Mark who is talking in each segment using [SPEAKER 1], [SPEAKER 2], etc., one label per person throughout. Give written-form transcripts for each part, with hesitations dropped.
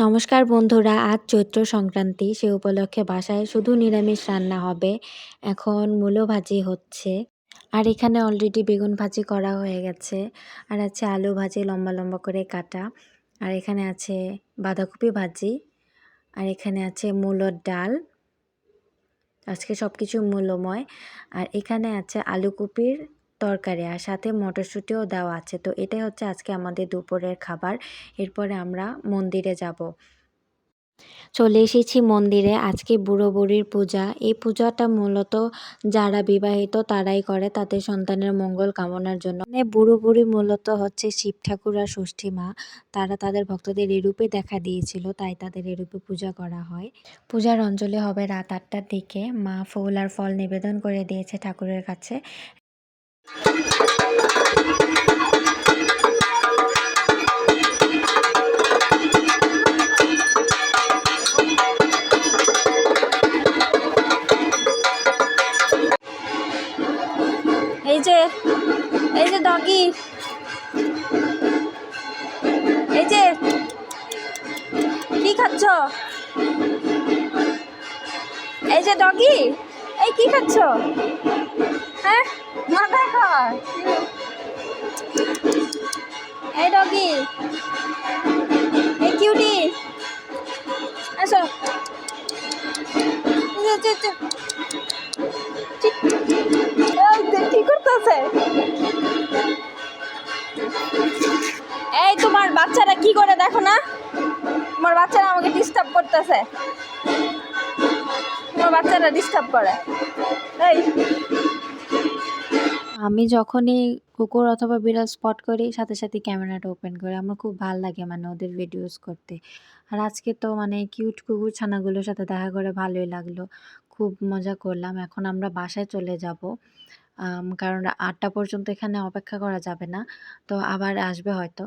[SPEAKER 1] নমস্কার বন্ধুরা, আজ চৈত্র সংক্রান্তি। সে উপলক্ষে বাসায় শুধু নিরামিষ রান্না হবে। এখন মূলো ভাজি হচ্ছে। আর এখানে অলরেডি বেগুন ভাজি করা হয়ে গেছে। আর আছে আলু ভাজি লম্বা লম্বা করে কাটা। আর এখানে আছে বাঁধাকপি ভাজি। আর এখানে আছে মূলোর ডাল। আজকে সব কিছু মূল্যময়। আর এখানে আছে আলু কপির তরকারি, আর সাথে মটরশুঁটিও দেওয়া আছে। তো এটাই হচ্ছে আজকে আমাদের দুপুরের খাবার। এরপরে আমরা মন্দিরে যাব। চলে এসেছি মন্দিরে। আজকে বুড়ো বুড়ির পূজা। এই পূজাটা মূলত যারা বিবাহিত তারাই করে তাদের সন্তানের মঙ্গল কামনার জন্য। মানে বুড়ো বুড়ি মূলত হচ্ছে শিব ঠাকুর আর ষষ্ঠী মা। তারা তাদের ভক্তদের এই রূপে দেখা দিয়েছিল, তাই তাদের এই রূপে পূজা করা হয়। পূজার অঞ্জলি হবে রাত 8টার দিকে। মা ফুল আর ফল নিবেদন করে দিয়েছে ঠাকুরের কাছে। এই যে ডগি, এই যে কি খাচ্ছ? এই যে ডগি, এই কি খাচ্ছ? হ্যাঁ, মাথা খাওয়া। এই ডগি, এই কিউটি, আসো। কি করতেছে? এই তোমার বাচ্চারা কি করে দেখো না? তোমার বাচ্চারা আমাকে ডিস্টার্ব করতেছে। তোমার বাচ্চারা ডিস্টার্ব করে। এই আমি যখনই কুকুর অথবা বিড়াল স্পট করি সাথে সাথে ক্যামেরাটা ওপেন করি। আমার খুব ভাল লাগে মানে ওদের ভিডিওস করতে। আর আজকে তো মানে কিউট কুকুর ছানাগুলোর সাথে দেখা করে ভালোই লাগলো। খুব মজা করলাম। এখন আমরা বাসায় চলে যাব। কারণ 8টা পর্যন্ত এখানে অপেক্ষা করা যাবে না। তো আবার আসবে হয়তো।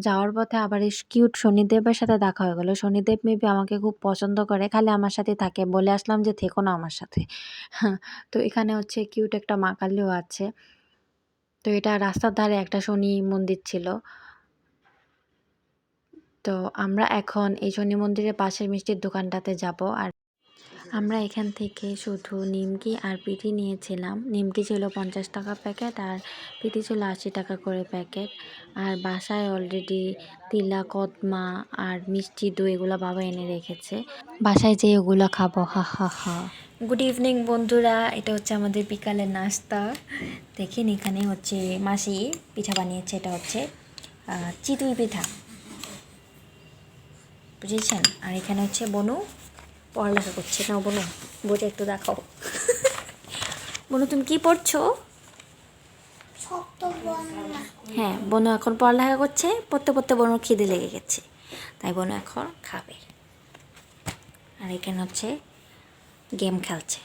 [SPEAKER 1] যাওয়ার পথে আবার এই কিউট শনিদেবের সাথে দেখা হয়ে গেল। শনিদেব মেবি আমাকে খুব পছন্দ করে, খালি আমার সাথেই থাকে। বলে আসলাম যে থেকো না আমার সাথে। তো এখানে হচ্ছে কিউট একটা মা কালীও আছে। তো এটা রাস্তার ধারে একটা শনি মন্দির ছিল। তো আমরা এখন এই শনি মন্দিরের পাশের মিষ্টির দোকানটাতে যাব। আর আমরা এখান থেকে শুধু নিমকি আর পিঠি নিয়েছিলাম। নিমকি ছিল 50 টাকা প্যাকেট আর পিঠি ছিল 80 টাকা করে প্যাকেট। আর বাসায় অলরেডি তিলা কদমা আর মিষ্টি দই এগুলো বাবা এনে রেখেছে। বাসায় যেয়ে ওগুলো খাবো, হা হা হা। গুড ইভিনিং বন্ধুরা, এটা হচ্ছে আমাদের বিকালের নাস্তা। দেখেন এখানে হচ্ছে মাসি পিঠা বানিয়েছে। এটা হচ্ছে চিতই পিঠা, বুঝেছেন। আর এখানে হচ্ছে বনু পড়ালেখা করছে। না বনু, বইটা একটু দেখাও। বনু তুমি কি পড়ছো? হ্যাঁ, বনু এখন পড়ালেখা করছে। পড়তে পড়তে বনুর খিদে লেগে গেছে, তাই বনু এখন খাবে। আর এখানে হচ্ছে গেম খেলছে।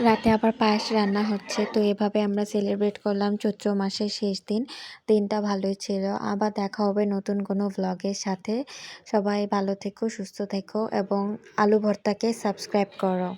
[SPEAKER 1] রাতে আবার পায়েস রান্না হচ্ছে। তো এভাবে আমরা সেলিব্রেট করলাম চৈত্র মাসের শেষ দিন। দিনটা ভালোই ছিল। আবার দেখা হবে নতুন কোনো ভ্লগের সাথে। সবাই ভালো থেকো, সুস্থ থেকো এবং আলু ভর্তাকে সাবস্ক্রাইব করো।